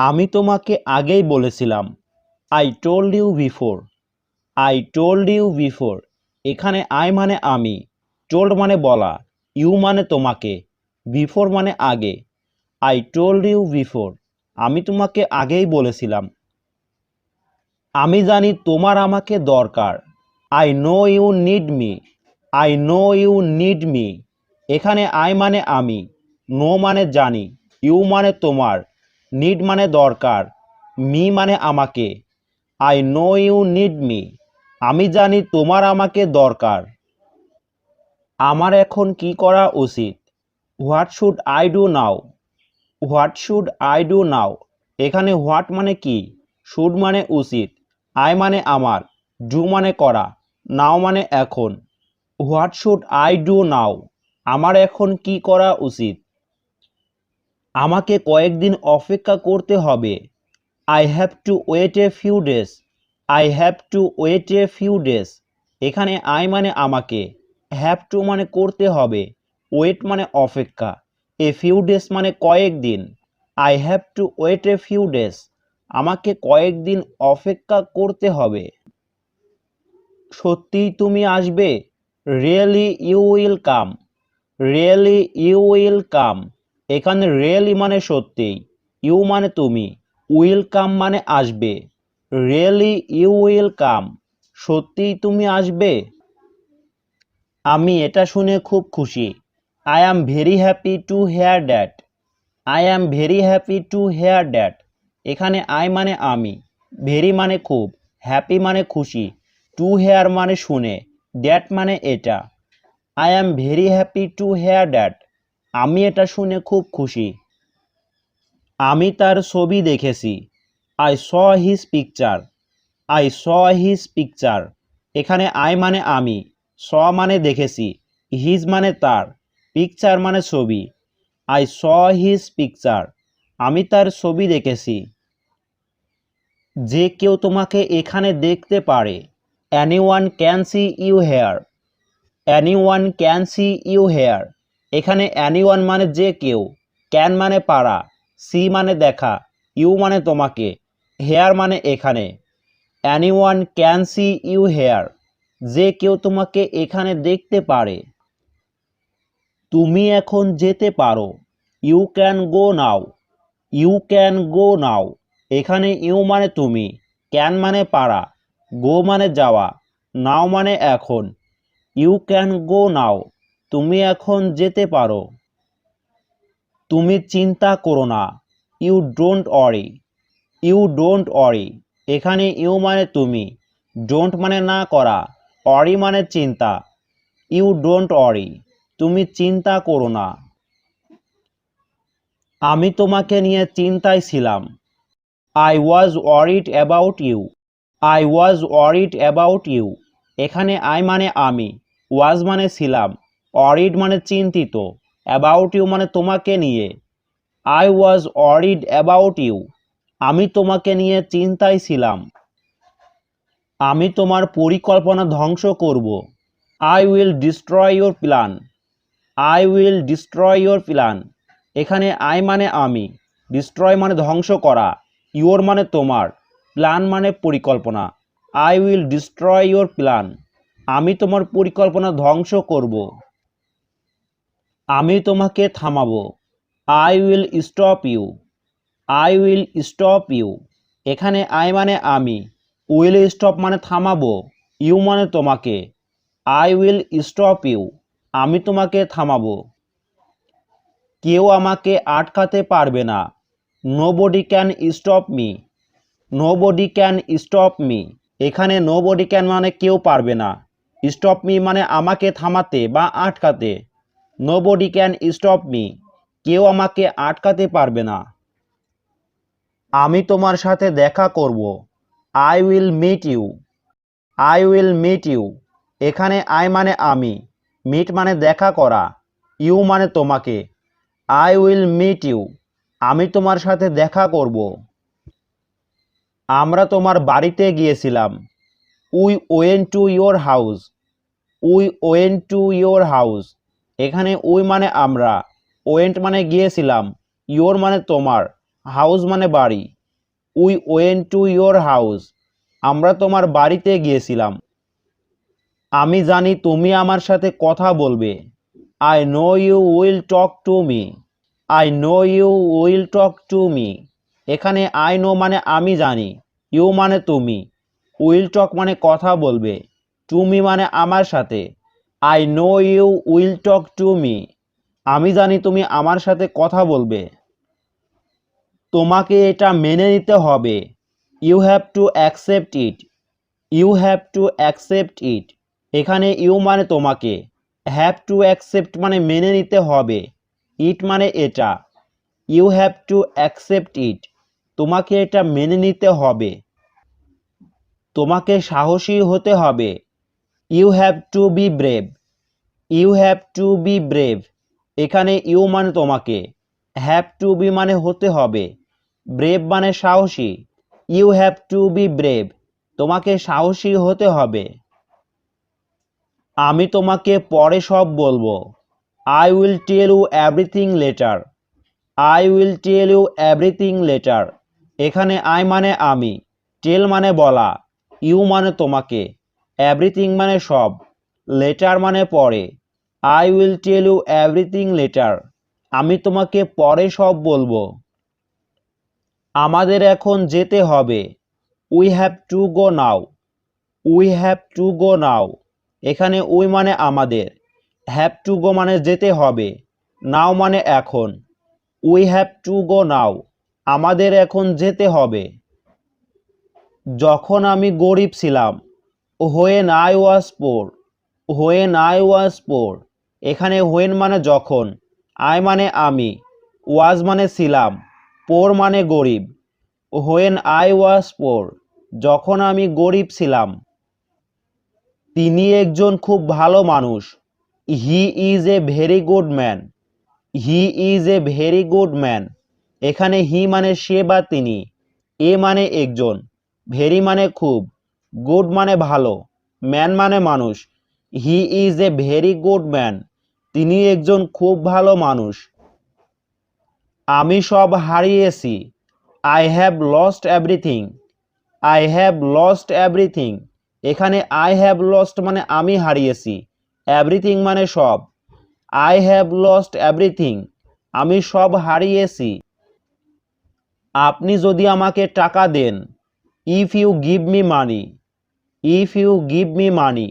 আমি তোমাকে আগেই বলেছিলাম। I told you before. I told you before. এখানে আই মানে আমি, টোল্ড মানে বলা, ইউ মানে তোমাকে, বিফোর মানে আগে। I told you before. আমি তোমাকে আগেই বলেছিলাম। আমি জানি তোমার আমাকে দরকার। I know you need me. I know you need me. এখানে আই মানে আমি, নো মানে জানি, ইউ মানে তোমার, নিড মানে দরকার, মি মানে আমাকে। I know you need me. আমি জানি তোমার আমাকে দরকার। আমার এখন কি করা উচিত? What should I do now? What should I do now? এখানে হোয়াট মানে কি, শুড মানে উচিত, আই মানে আমার, ডু মানে করা, নাও মানে এখন। What should I do now? আমার এখন কি করা উচিত? আমাকে কয়েকদিন অপেক্ষা করতে হবে। I have to wait a few days. I have to wait a few days. এখানে আই মানে আমাকে, হ্যাভ টু মানে করতে হবে, ওয়েট মানে অপেক্ষা, এ ফিউ ডেজ মানে কয়েকদিন। I have to wait a few days. আমাকে কয়েকদিন অপেক্ষা করতে হবে। সত্যিই তুমি আসবে? Really you will come. Really you will come. এখানে রিয়েলি মানে সত্যিই, ইউ মানে তুমি, উইল কাম মানে আসবে। Really you will come. সত্যিই তুমি আসবে? আমি এটা শুনে খুব খুশি। I am very happy to hear that. I am very happy to hear that. এখানে আই মানে আমি, ভেরি মানে খুব, হ্যাপি মানে খুশি, টু হেয়ার মানে শুনে, দ্যাট মানে এটা। I am very happy to hear that. আমি এটা শুনে খুব খুশি। আমি তার ছবি দেখেছি। I saw his picture. I saw his picture. এখানে আই মানে আমি, স মানে দেখেছি, হিজ মানে তার, পিকচার মানে ছবি। I saw his picture. আমি তার ছবি দেখেছি। যে কেউ তোমাকে এখানে দেখতে পারে। Anyone can see you here. Anyone can see you here. এখানে এনিওয়ান মানে যে কেউ, ক্যান মানে পারা, সি মানে দেখা, ইউ মানে তোমাকে, হেয়ার মানে এখানে। Anyone can see you here. যে কেউ তোমাকে এখানে দেখতে পারে। তুমি এখন যেতে পারো। You can go now. You can go now. এখানে ইউ মানে তুমি, ক্যান মানে পারা, গো মানে যাওয়া, নাও মানে এখন। You can go now. তুমি এখন যেতে পারো। তুমি চিন্তা করো না। You don't worry. You don't worry. এখানে ইউ মানে তুমি, ডোন্ট মানে না করা, ওয়ারি মানে চিন্তা। You don't worry. তুমি চিন্তা করো না। আমি তোমাকে নিয়ে চিন্তায় ছিলাম। I was worried about you. I was worried about you. এখানে আই মানে আমি, ওয়াজ মানে ছিলাম, ওয়ারিড মানে চিন্তিত, অ্যাবাউট ইউ মানে তোমাকে নিয়ে। I was worried about you. আমি তোমাকে নিয়ে চিন্তায় ছিলাম। আমি তোমার পরিকল্পনা ধ্বংস করব। I will destroy your plan. I will destroy your plan. এখানে আই মানে আমি, ডিস্ট্রয় মানে ধ্বংস করা, ইউর মানে তোমার, প্ল্যান মানে পরিকল্পনা। I will destroy your plan. আমি তোমার পরিকল্পনা ধ্বংস করব। আমি তোমাকে থামাবো। I will stop you. I will stop you. এখানে আই মানে আমি, উইল স্টপ মানে থামাবো, ইউ মানে তোমাকে। I will stop you. আমি তোমাকে থামাবো। কেউ আমাকে আটকাতে পারবে না। Nobody can stop me. Nobody can stop me. এখানে নোবডি ক্যান মানে কেউ পারবে না, স্টপ মি মানে আমাকে থামাতে বা আটকাতে। Nobody can stop me. কেউ আমাকে আটকাতে পারবে না। আমি তোমার সাথে দেখা করব। I will meet you. I will meet you. এখানে আই মানে আমি, মিট মানে দেখা করা, ইউ মানে তোমাকে। I will meet you. আমি তোমার সাথে দেখা করব। আমরা তোমার বাড়িতে গিয়েছিলাম। We went to your house. We went to your house. এখানে উই মানে আমরা, ওয়েন্ট মানে গিয়েছিলাম, ইয়োর মানে তোমার, হাউস মানে বাড়ি। We went to your house, আমরা তোমার বাড়িতে গিয়েছিলাম। আমি জানি তুমি আমার সাথে কথা বলবে। I know you will talk to me. I know you will talk to me. এখানে আই নো মানে আমি জানি, ইউ মানে তুমি, উইল টক মানে কথা বলবে, টু মি মানে আমার সাথে। I know you will talk to me, আমি জানি তুমি আমার সাথে কথা বলবে। তোমাকে এটা মেনে নিতে হবে। You have to accept it. You have to accept it. এখানে ইউ মানে তোমাকে, হ্যাভ টু অ্যাকসেপ্ট মানে মেনে নিতে হবে, ইট মানে এটা। You have to accept it, তোমাকে এটা মেনে নিতে হবে। তোমাকে সাহসী হতে হবে। You have to be brave. You have to be brave. এখানে ইউ মানে তোমাকে, হ্যাভ টু বি মানে হতে হবে, ব্রেভ মানে সাহসী। You have to be brave, তোমাকে সাহসী হতে হবে। আমি তোমাকে পরে সব বলবো। I will tell you everything later. I will tell you everything later. এখানে আই মানে আমি, টেল মানে বলা, ইউ মানে তোমাকে, এভরিথিং মানে সব, লেটার মানে পরে। I will tell you everything later, আমি তোমাকে পরে সব বলবো। আমাদের এখন যেতে হবে। We have to go now. We have to go now. এখানে উই মানে আমাদের, হ্যাভ টু গো মানে যেতে হবে, নাও মানে এখন। We have to go now, আমাদের এখন যেতে হবে। যখন আমি গরিব ছিলাম। When I was poor. When I was poor. এখানে হোয়েন মানে যখন, আই মানে আমি, ওয়াজ মানে ছিলাম, পোর মানে গরিব। হোয়েন আই ওয়াজ পোর, যখন আমি গরিব ছিলাম। তিনি একজন খুব ভালো মানুষ। He is a very good man. He is a very good man. এখানে হি মানে সে বা তিনি, এ মানে একজন, ভেরি মানে খুব, গুড মানে ভালো, ম্যান মানে মানুষ। He is a very good man, তিনি একজন খুব ভালো মানুষ। আমি সব হারিয়েছি। I have lost everything. I have lost everything. এখানে আই হ্যাভ লস্ট মানে আমি হারিয়েছি, এভরিথিং মানে সব। আই হ্যাভ লস্ট এভরিথিং, আমি সব হারিয়েছি। আপনি যদি আমাকে টাকা দেন। If you give me money. If you give me money.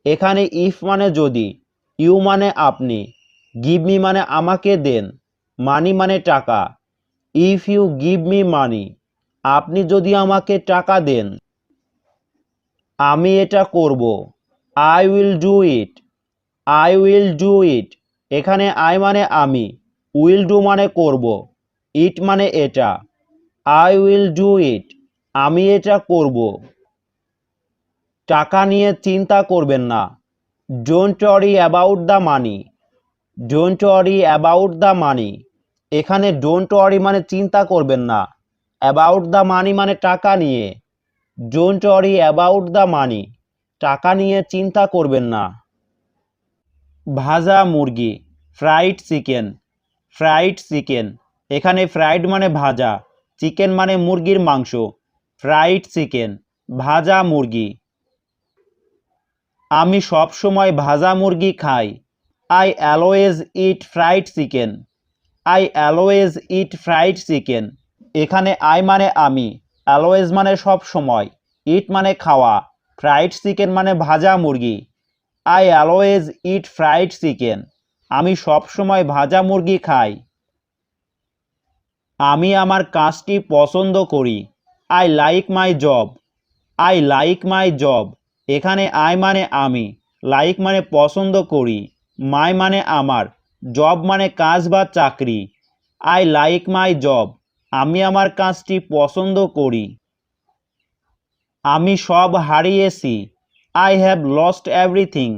এখানে ইফ মানে যদি, ইউ মানে আপনি, গিভ মি মানে আমাকে দেন, মানি মানে টাকা। If you give me money, আপনি যদি আমাকে টাকা দেন। আমি এটা করব। I will do it. I will do it. এখানে আই মানে আমি, উইল ডু মানে করব, ইট মানে এটা। আই উইল ডু ইট, আমি এটা করব। টাকা নিয়ে চিন্তা করবেন না। Don't worry about the money. Don't worry about the money. এখানে ডোন্ট ওয়ারি মানে চিন্তা করবেন না, অ্যাবাউট দ্য মানি মানে টাকা নিয়ে। Don't worry about the money, টাকা নিয়ে চিন্তা করবেন না। ভাজা মুরগি, ফ্রাইড চিকেন। Fried chicken. এখানে ফ্রাইড মানে ভাজা, চিকেন মানে মুরগির মাংস। ফ্রাইড চিকেন, ভাজা মুরগি। আমি সব সময় ভাজা মুরগি খাই। I always eat fried chicken. I always eat fried chicken. এখানে আই মানে আমি, অ্যালওয়েজ মানে সব সময়, ইট মানে খাওয়া, ফ্রাইড চিকেন মানে ভাজা মুরগি। I always eat fried chicken, আমি সব সময় ভাজা মুরগি খাই। আমি আমার কাজটি পছন্দ করি। I like my job. I like my job. এখানে আই মানে আমি, লাইক মানে পছন্দ করি, মাই মানে আমার, জব মানে কাজ বা চাকরি। আই লাইক মাই জব, আমি আমার কাজটি পছন্দ করি। আমি সব হারিয়েছি। I have lost everything.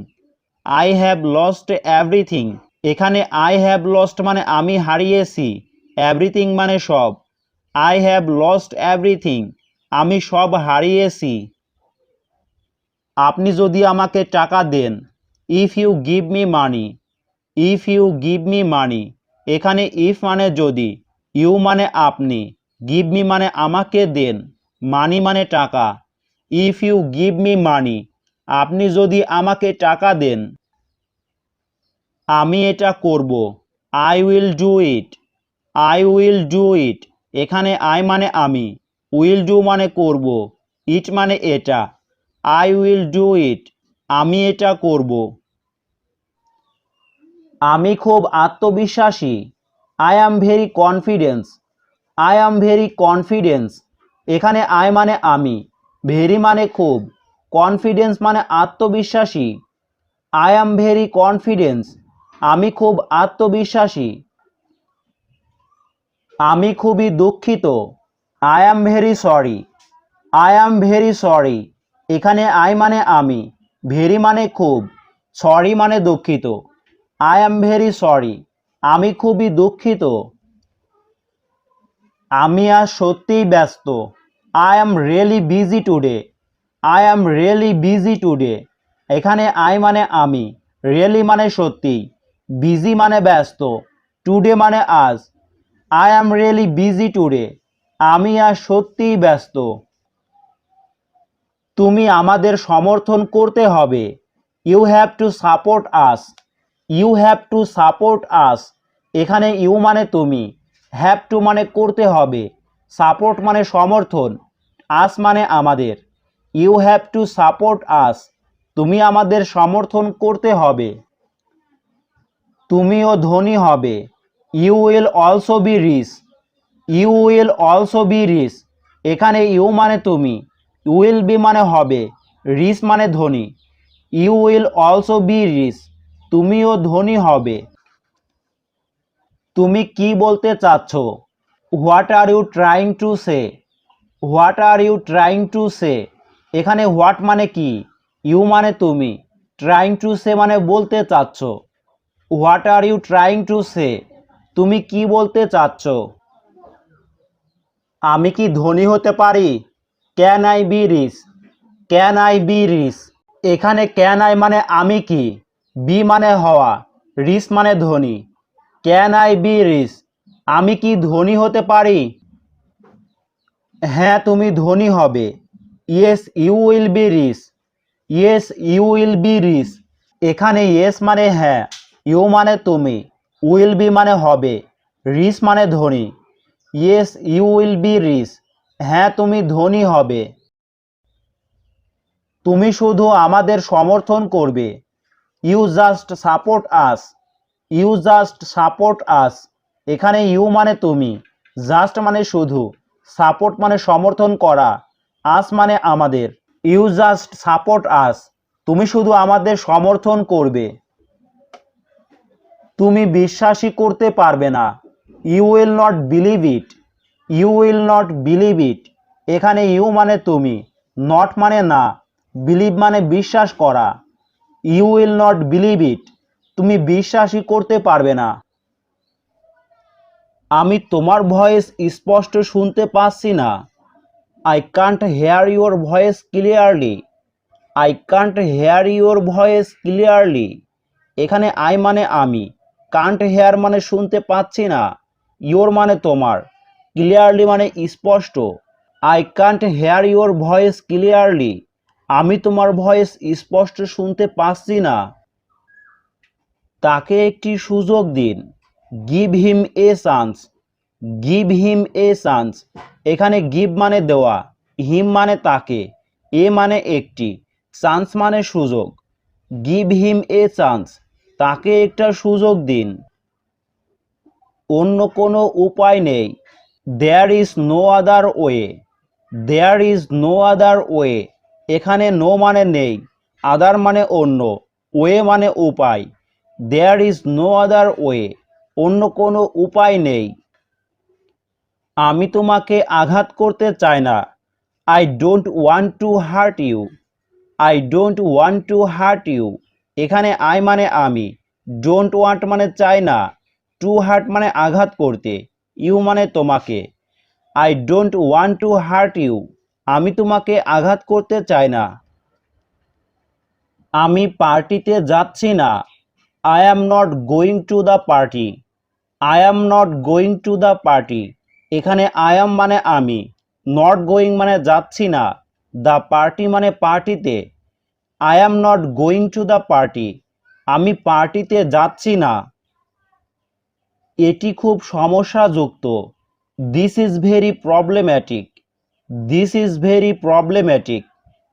I have lost everything. এখানে আই হ্যাভ লস্ট মানে আমি হারিয়েছি, এভরিথিং মানে সব। আই হ্যাভ লস্ট এভরিথিং, আমি সব হারিয়েছি। আপনি যদি আমাকে টাকা দেন। If you give me money. If you give me money. এখানে ইফ মানে যদি, ইউ মানে আপনি, গিভ মি মানে আমাকে দেন, মানি মানে টাকা। If you give me money, আপনি যদি আমাকে টাকা দেন। আমি এটা করব, I will do it. I will do it, এখানে আই মানে আমি, উইল ডু মানে করব, ইট মানে এটা। আই উইল ডু ইট, আমি এটা করব। আমি খুব আত্মবিশ্বাসী, I am very confidence. I am very confidence, এখানে আই মানে আমি, ভেরি মানে খুব, কনফিডেন্স মানে আত্মবিশ্বাসী। আই অ্যাম ভেরি কনফিডেন্স, আমি খুব আত্মবিশ্বাসী। আমি খুবই দুঃখিত, I am very sorry. I am very sorry, এখানে আই মানে আমি, ভেরি মানে খুব, সরি মানে দুঃখিত। আই অ্যাম ভেরি সরি, আমি খুবই দুঃখিত। আমি আজ সত্যিই ব্যস্ত, I am really busy today. I am really busy today, এখানে আই মানে আমি, রিয়েলি মানে সত্যি, বিজি মানে ব্যস্ত, টুডে মানে আজ। I am really busy today, আমি আজ সত্যিই ব্যস্ত। তুমি আমাদের সমর্থন করতে হবে, you have to support us. You have to support us, এখানে ইউ মানে তুমি, হ্যাভ টু মানে করতে হবে, সাপোর্ট মানে সমর্থন, আস মানে আমাদের। You have to support us, তুমি আমাদের সমর্থন করতে হবে। তুমিও ধনী হবে, you will also be rich. You will also be rich, এখানে ইউ মানে তুমি, উইল বি মানে হবে, রিচ মানে ধনী। You will also be rich, তুমিও ধনী হবে। তুমি কি বলতে চাচ্ছ, what are you trying to say. What are you trying to say, এখানে হোয়াট মানে কি, ইউ মানে তুমি, ট্রাইং টু সে মানে বলতে চাচ্ছ। What are you trying to say, তুমি কি বলতে চাচ্ছ। আমি কি ধনী হতে পারি, can I be rich. Can I be rich, এখানে ক্যান আই মানে আমি কি, বি মানে হওয়া, রিচ মানে ধনী। ক্যান আই বি রিচ, আমি কি ধনী হতে পারি। হ্যাঁ তুমি ধনী হবে, yes you will be rich. Yes you will be rich, এখানে ইয়েস মানে হ্যাঁ, ইউ মানে তুমি, উইল বি মানে হবে, রিচ মানে ধনী। Yes you will be rich, হ্যাঁ তুমি ধনী হবে। তুমি শুধু আমাদের সমর্থন করবে, you just support us. You just support us, এখানে ইউ মানে তুমি, জাস্ট মানে শুধু, সাপোর্ট মানে সমর্থন করা, আস মানে আমাদের। ইউ জাস্ট সাপোর্ট আস, তুমি শুধু আমাদের সমর্থন করবে। তুমি বিশ্বাসই করতে পারবে না, you will not believe it. You will not believe it, এখানে ইউ মানে তুমি, নট মানে না, বিলিভ মানে বিশ্বাস করা। You will not believe it, তুমি বিশ্বাসই করতে পারবে না। আমি তোমার ভয়েস স্পষ্ট শুনতে পাচ্ছি না, I can't hair your voice clearly. I can't hair your voice clearly, এখানে আই মানে আমি, কান্ট হেয়ার মানে শুনতে পাচ্ছি না, ইউর মানে তোমার, ক্লিয়ারলি মানে স্পষ্ট। I can't hair your voice clearly, আমি তোমার ভয়েস স্পষ্ট শুনতে পাচ্ছি না। তাকে একটি সুযোগ দিন, গিভ হিম এ চান্স। গিভ হিম এ চান্স, এখানে গিভ মানে দেওয়া, হিম মানে তাকে, এ মানে একটি, চান্স মানে সুযোগ। গিভ হিম এ চান্স, তাকে একটা সুযোগ দিন। অন্য কোনো উপায় নেই, there is no other way. There is no other way, এখানে নো মানে নেই, আদার মানে অন্য, ওয়ে মানে উপায়। There is no other way, অন্য কোনো উপায় নেই। আমি তোমাকে আঘাত করতে চাই না, I don't want to hurt you. I don't want to hurt you, এখানে আই মানে আমি, ডোন্ট ওয়ান্ট মানে চাই না, টু হার্ট মানে আঘাত করতে, ইউ মানে তোমাকে। I don't want to hurt you, আমি তোমাকে আঘাত করতে চাই না। আমি পার্টিতে যাচ্ছি না, I am not going to the party. I am not going to the party, এখানে আই অ্যাম মানে আমি, নট গোয়িং মানে যাচ্ছি না, দ্য পার্টি মানে পার্টিতে। I am not going to the party, আমি পার্টিতে যাচ্ছি না। এটি খুব সমস্যাযুক্ত, this is very problematic. This is very problematic,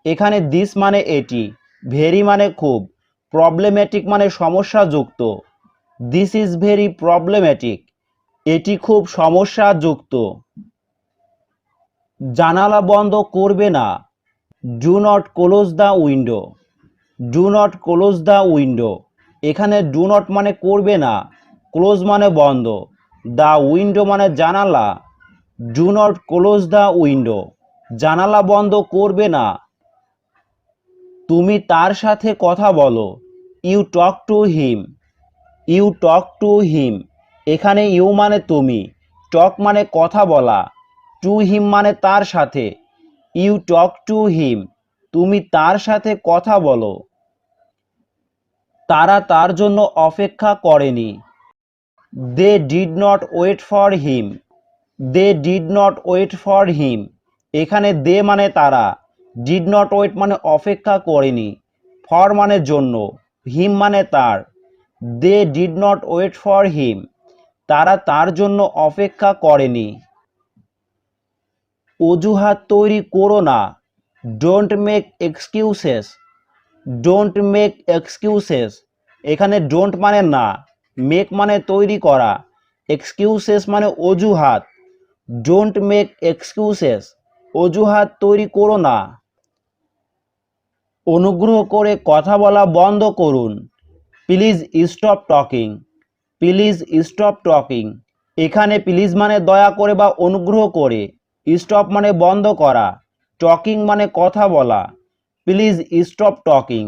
এখানে দিস মানে এটি, ভেরি মানে খুব, প্রবলেম্যাটিক মানে সমস্যাযুক্ত। দিস ইজ ভেরি প্রবলেম্যাটিক, এটি খুব সমস্যাযুক্ত। জানালা বন্ধ করবে না, do not close the window. Do not close the window, এখানে ডু নট মানে করবে না, ক্লোজ মানে বন্ধ, দ্য উইন্ডো মানে জানালা। Do not close the window, জানালা বন্ধ করবে না। তুমি তার সাথে কথা বলো, you talk to him. You talk to him, এখানে ইউ মানে তুমি, টক মানে কথা বলা, টু হিম মানে তার সাথে। ইউ টক টু হিম, তুমি তার সাথে কথা বলো। তারা তার জন্য অপেক্ষা করেনি, they did not wait for him. They did not wait for him, এখানে দে মানে তারা, ডিড নট ওয়েট মানে অপেক্ষা করেনি, ফর মানে জন্য, হিম মানে তার। They did not wait for him, তারা তার জন্য অপেক্ষা করেনি। অজুহাত তৈরি করো না, don't make excuses. Don't make excuses, এখানে ডোন্ট মানে না, মেক মানে তৈরি করা, এক্সকিউসেস মানে অজুহাত। ডোন্ট মেক এক্সকিউসেস, অজুহাত তৈরি করো না। অনুগ্রহ করে কথা বলা বন্ধ করুন, please stop talking. Please stop talking, এখানে প্লিজ মানে দয়া করে বা অনুগ্রহ করে, স্টপ মানে বন্ধ করা, টকিং মানে কথা বলা। প্লিজ স্টপ টকিং,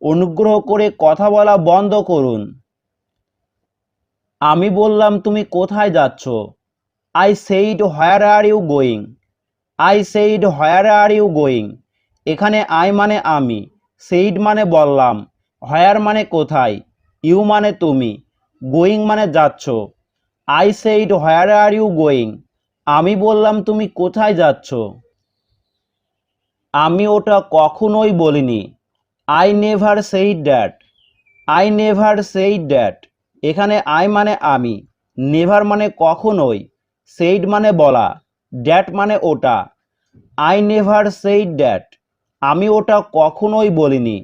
অনুগ্রহ করে কথা বলা বন্ধ করুন। আমি বললাম তুমি কোথায় যাচ্ছ, I said where are you going. I said where are you going, এখানে আই মানে আমি, সেইড মানে বললাম, হোয়ার মানে কোথায়, ইউ মানে তুমি, গোয়িং মানে যাচ্ছ। I said where are you going, আমি বললাম তুমি কোথায় যাচ্ছ। আমি ওটা কখনোই বলিনি, I never said that. I never said that, এখানে আই মানে আমি, নেভার মানে কখনোই, সেইড মানে বলা, দ্যাট মানে ওটা। আই নেভার সেইড দ্যাট, আমি ওটা কখনোই বলিনি।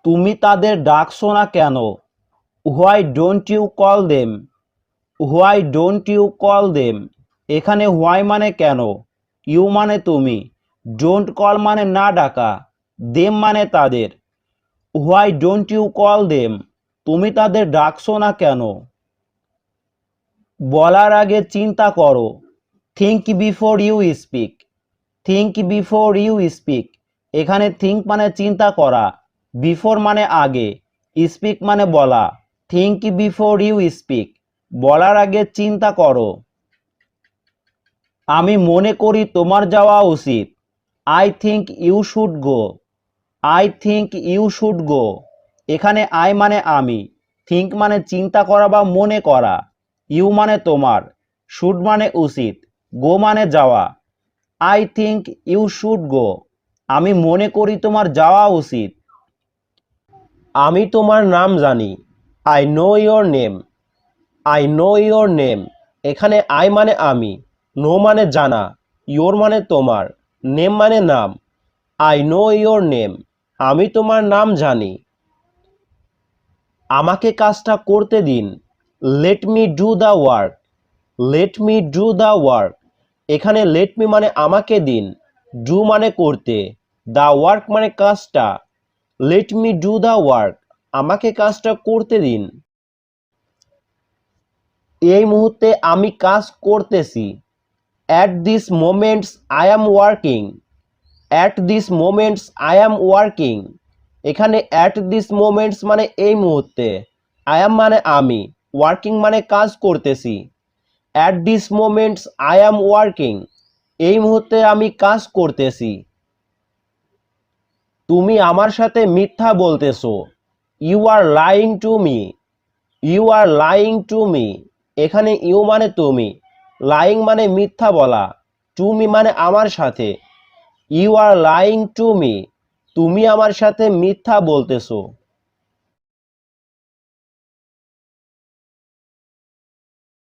তুমি তাদের ডাকছো না কেন, why don't you call them. Why don't you call them, এখানে হোয়াই মানে কেন, ইউ মানে তুমি, ডোন্ট কল মানে না ডাকা, দেম মানে তাদের। Why don't you call them, তুমি তাদের ডাকছো না কেন। বলার আগে চিন্তা করো, think before you speak. Think before you speak, এখানে থিঙ্ক মানে চিন্তা করা, বিফোর মানে আগে, স্পিক মানে বলা। থিঙ্ক বিফোর ইউ স্পিক, বলার আগে চিন্তা করো। আমি মনে করি তোমার যাওয়া উচিত, I think you should go. I think you should go, এখানে আই মানে আমি, থিঙ্ক মানে চিন্তা করা বা মনে করা, ইউ মানে তোমার, শুড মানে উচিত, গো মানে যাওয়া। I think you should go, আমি মনে করি তোমার যাওয়া উচিত। আমি তোমার নাম জানি, I know your name. I know your name, এখানে আই মানে আমি, নো মানে জানা, ইয়োর মানে তোমার, নেম মানে নাম। আই নো ইয়োর নেম, আমি তোমার নাম জানি। আমাকে কাজটা করতে দিন, let me do the work. Let me do the work, এখানে লেট মি মানে আমাকে দিন, ডু মানে করতে, দ্য ওয়ার্ক মানে কাজটা। Let me do the work, আমাকে কাজটা করতে দিন। এই মুহূর্তে আমি কাজ করতেছি, at this moments I am working. At this moments I am working, এখানে অ্যাট দিস মোমেন্টস মানে এই মুহূর্তে, আই অ্যাম মানে আমি, ওয়ার্কিং মানে কাজ করতেছি। At this moments I am working, এই মুহূর্তে আমি কাজ করতেছি। তুমি আমার সাথে মিথ্যা বলতেছো, you are lying to me. You are lying to me, এখানে ইউ মানে তুমি, লাইং মানে মিথ্যা বলা, টু মি মানে আমার সাথে। You are lying to me, তুমি আমার সাথে মিথ্যা বলতেছো।